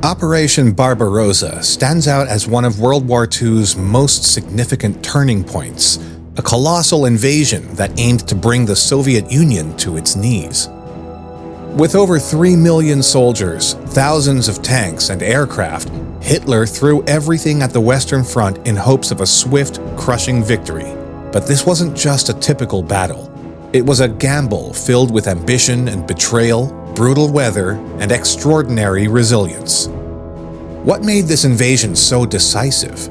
Operation Barbarossa stands out as one of World War II's most significant turning points, a colossal invasion that aimed to bring the Soviet Union to its knees. With over 3 million soldiers, thousands of tanks and aircraft, Hitler threw everything at the Western Front in hopes of a swift, crushing victory. But this wasn't just a typical battle. It was a gamble filled with ambition and betrayal, brutal weather, and extraordinary resilience. What made this invasion so decisive?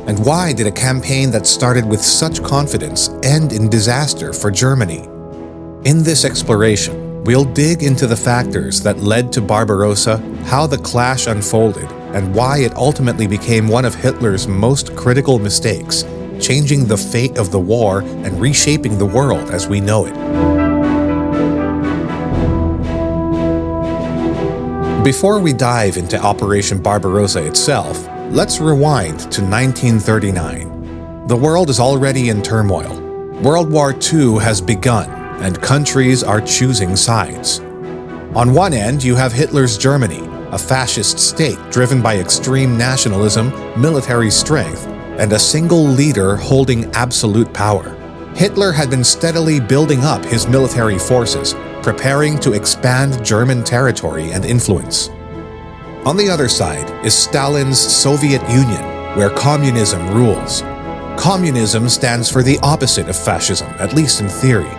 And why did a campaign that started with such confidence end in disaster for Germany? In this exploration, we'll dig into the factors that led to Barbarossa, how the clash unfolded, and why it ultimately became one of Hitler's most critical mistakes, changing the fate of the war and reshaping the world as we know it. Before we dive into Operation Barbarossa itself, let's rewind to 1939. The world is already in turmoil. World War II has begun, and countries are choosing sides. On one end, you have Hitler's Germany, a fascist state driven by extreme nationalism, military strength, and a single leader holding absolute power. Hitler had been steadily building up his military forces, preparing to expand German territory and influence. On the other side is Stalin's Soviet Union, where communism rules. Communism stands for the opposite of fascism, at least in theory.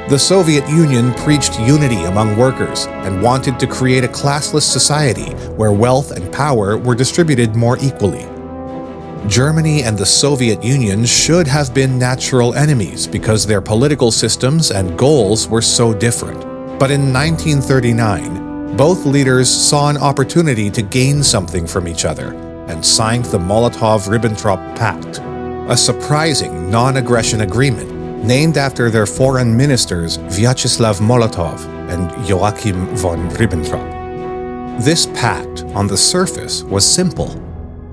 The Soviet Union preached unity among workers and wanted to create a classless society where wealth and power were distributed more equally. Germany and the Soviet Union should have been natural enemies because their political systems and goals were so different. But in 1939, both leaders saw an opportunity to gain something from each other and signed the Molotov-Ribbentrop Pact, a surprising non-aggression agreement named after their foreign ministers Vyacheslav Molotov and Joachim von Ribbentrop. This pact, on the surface, was simple.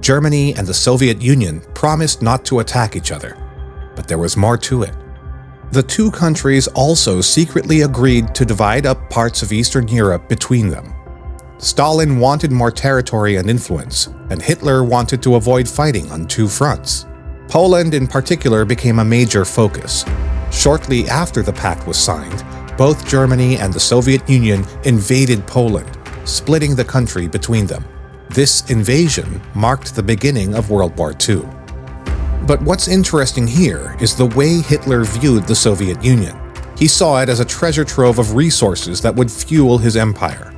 Germany and the Soviet Union promised not to attack each other, but there was more to it. The two countries also secretly agreed to divide up parts of Eastern Europe between them. Stalin wanted more territory and influence, and Hitler wanted to avoid fighting on two fronts. Poland in particular became a major focus. Shortly after the pact was signed, both Germany and the Soviet Union invaded Poland, splitting the country between them. This invasion marked the beginning of World War II. But what's interesting here is the way Hitler viewed the Soviet Union. He saw it as a treasure trove of resources that would fuel his empire.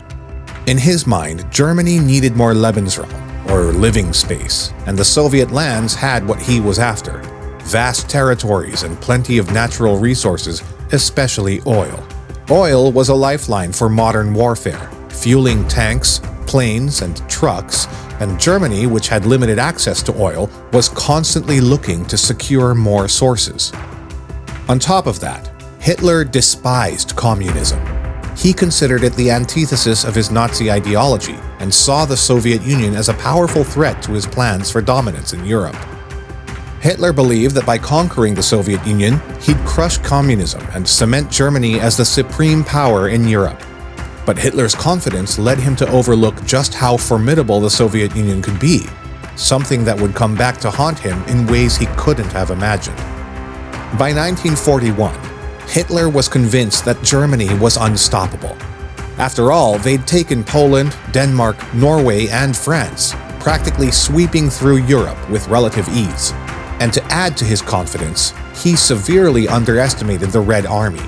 In his mind, Germany needed more Lebensraum, or living space, and the Soviet lands had what he was after: vast territories and plenty of natural resources, especially oil. Oil was a lifeline for modern warfare, fueling tanks, planes, and trucks, and Germany, which had limited access to oil, was constantly looking to secure more sources. On top of that, Hitler despised communism. He considered it the antithesis of his Nazi ideology and saw the Soviet Union as a powerful threat to his plans for dominance in Europe. Hitler believed that by conquering the Soviet Union, he'd crush communism and cement Germany as the supreme power in Europe. But Hitler's confidence led him to overlook just how formidable the Soviet Union could be, something that would come back to haunt him in ways he couldn't have imagined. By 1941, Hitler was convinced that Germany was unstoppable. After all, they'd taken Poland, Denmark, Norway, and France, practically sweeping through Europe with relative ease. And to add to his confidence, he severely underestimated the Red Army.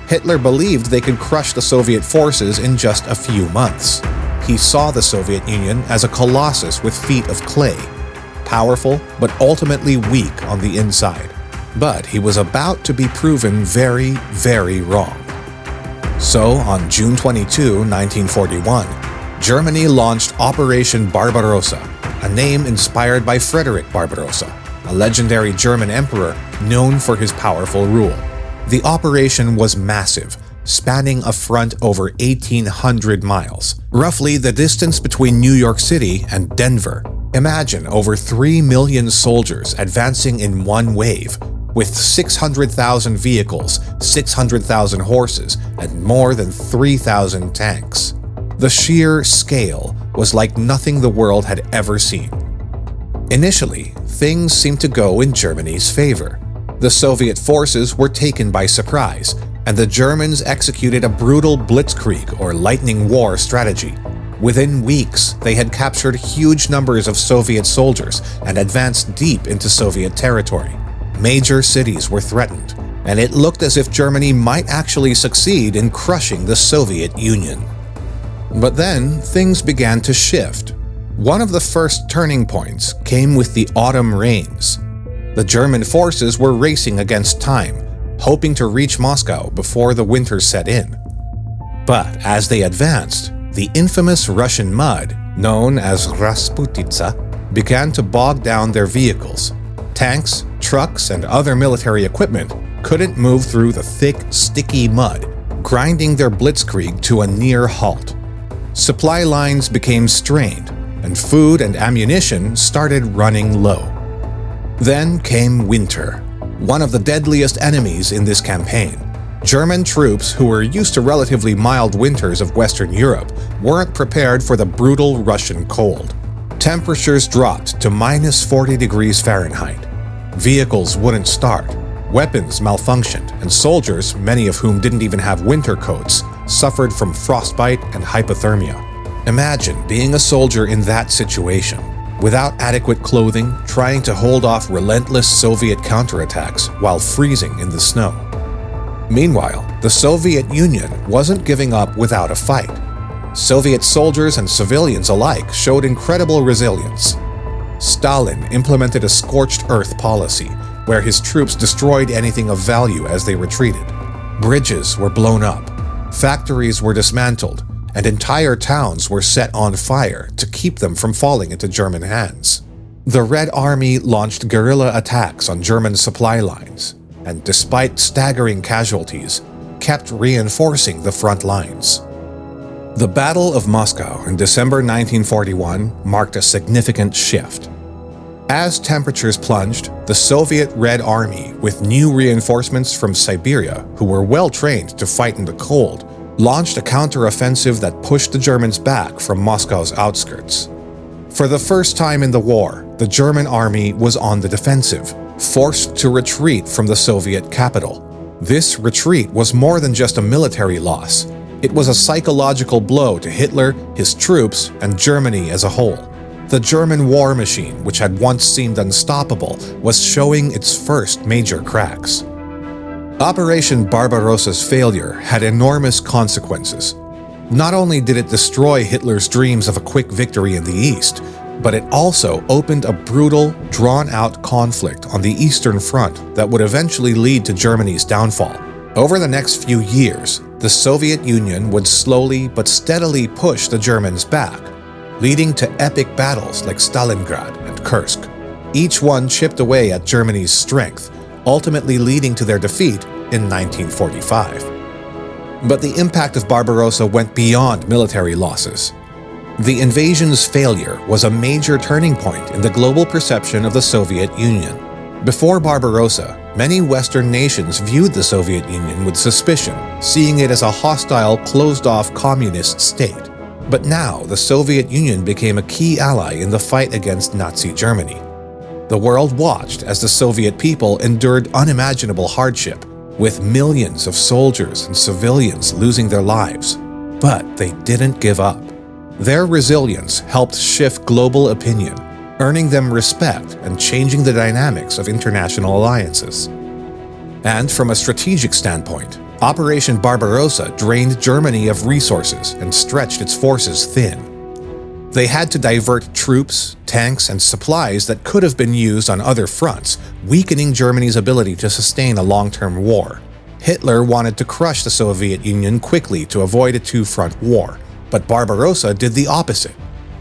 Hitler believed they could crush the Soviet forces in just a few months. He saw the Soviet Union as a colossus with feet of clay, powerful but ultimately weak on the inside. But he was about to be proven very, very wrong. So, on June 22, 1941, Germany launched Operation Barbarossa, a name inspired by Frederick Barbarossa, a legendary German emperor known for his powerful rule. The operation was massive, spanning a front over 1,800 miles, roughly the distance between New York City and Denver. Imagine over 3 million soldiers advancing in one wave, with 600,000 vehicles, 600,000 horses, and more than 3,000 tanks. The sheer scale was like nothing the world had ever seen. Initially, things seemed to go in Germany's favor. The Soviet forces were taken by surprise, and the Germans executed a brutal blitzkrieg or lightning war strategy. Within weeks, they had captured huge numbers of Soviet soldiers and advanced deep into Soviet territory. Major cities were threatened, and it looked as if Germany might actually succeed in crushing the Soviet Union. But then, things began to shift. One of the first turning points came with the autumn rains. The German forces were racing against time, hoping to reach Moscow before the winter set in. But as they advanced, the infamous Russian mud, known as Rasputitsa, began to bog down their vehicles. Tanks, trucks, and other military equipment couldn't move through the thick, sticky mud, grinding their blitzkrieg to a near halt. Supply lines became strained, and food and ammunition started running low. Then came winter, one of the deadliest enemies in this campaign. German troops, who were used to relatively mild winters of Western Europe, weren't prepared for the brutal Russian cold. Temperatures dropped to -40 degrees Fahrenheit. Vehicles wouldn't start, weapons malfunctioned, and soldiers, many of whom didn't even have winter coats, suffered from frostbite and hypothermia. Imagine being a soldier in that situation, without adequate clothing, trying to hold off relentless Soviet counterattacks while freezing in the snow. Meanwhile, the Soviet Union wasn't giving up without a fight. Soviet soldiers and civilians alike showed incredible resilience. Stalin implemented a scorched earth policy, where his troops destroyed anything of value as they retreated. Bridges were blown up, factories were dismantled, and entire towns were set on fire to keep them from falling into German hands. The Red Army launched guerrilla attacks on German supply lines, and despite staggering casualties, kept reinforcing the front lines. The Battle of Moscow in December 1941 marked a significant shift. As temperatures plunged, the Soviet Red Army, with new reinforcements from Siberia who were well trained to fight in the cold, launched a counteroffensive that pushed the Germans back from Moscow's outskirts. For the first time in the war, the German army was on the defensive, forced to retreat from the Soviet capital. This retreat was more than just a military loss. It was a psychological blow to Hitler, his troops, and Germany as a whole. The German war machine, which had once seemed unstoppable, was showing its first major cracks. Operation Barbarossa's failure had enormous consequences. Not only did it destroy Hitler's dreams of a quick victory in the East, but it also opened a brutal, drawn-out conflict on the Eastern Front that would eventually lead to Germany's downfall. Over the next few years, the Soviet Union would slowly but steadily push the Germans back, leading to epic battles like Stalingrad and Kursk. Each one chipped away at Germany's strength, ultimately leading to their defeat in 1945. But the impact of Barbarossa went beyond military losses. The invasion's failure was a major turning point in the global perception of the Soviet Union. Before Barbarossa, many Western nations viewed the Soviet Union with suspicion, seeing it as a hostile, closed-off communist state. But now, the Soviet Union became a key ally in the fight against Nazi Germany. The world watched as the Soviet people endured unimaginable hardship, with millions of soldiers and civilians losing their lives. But they didn't give up. Their resilience helped shift global opinion, earning them respect and changing the dynamics of international alliances. And from a strategic standpoint, Operation Barbarossa drained Germany of resources and stretched its forces thin. They had to divert troops, tanks, and supplies that could have been used on other fronts, weakening Germany's ability to sustain a long-term war. Hitler wanted to crush the Soviet Union quickly to avoid a two-front war, but Barbarossa did the opposite.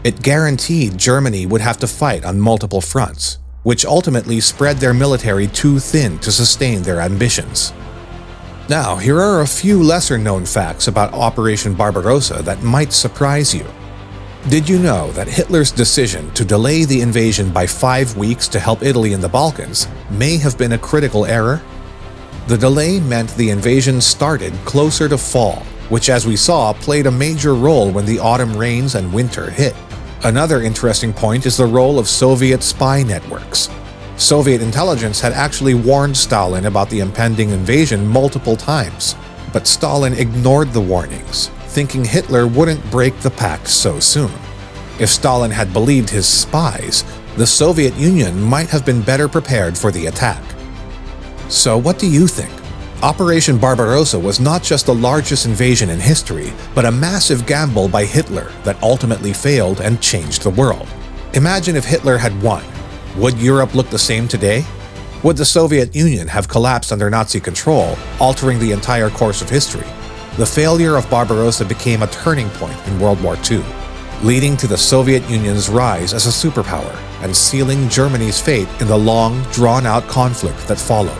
It guaranteed Germany would have to fight on multiple fronts, which ultimately spread their military too thin to sustain their ambitions. Now, here are a few lesser-known facts about Operation Barbarossa that might surprise you. Did you know that Hitler's decision to delay the invasion by 5 weeks to help Italy in the Balkans may have been a critical error? The delay meant the invasion started closer to fall, which as we saw played a major role when the autumn rains and winter hit. Another interesting point is the role of Soviet spy networks. Soviet intelligence had actually warned Stalin about the impending invasion multiple times, but Stalin ignored the warnings, thinking Hitler wouldn't break the pact so soon. If Stalin had believed his spies, the Soviet Union might have been better prepared for the attack. So what do you think? Operation Barbarossa was not just the largest invasion in history, but a massive gamble by Hitler that ultimately failed and changed the world. Imagine if Hitler had won. Would Europe look the same today? Would the Soviet Union have collapsed under Nazi control, altering the entire course of history? The failure of Barbarossa became a turning point in World War II, leading to the Soviet Union's rise as a superpower and sealing Germany's fate in the long, drawn-out conflict that followed.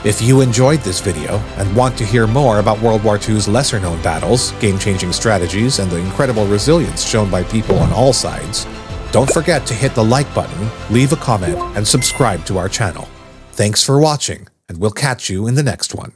If you enjoyed this video and want to hear more about World War II's lesser-known battles, game-changing strategies, and the incredible resilience shown by people on all sides, don't forget to hit the like button, leave a comment, and subscribe to our channel. Thanks for watching, and we'll catch you in the next one.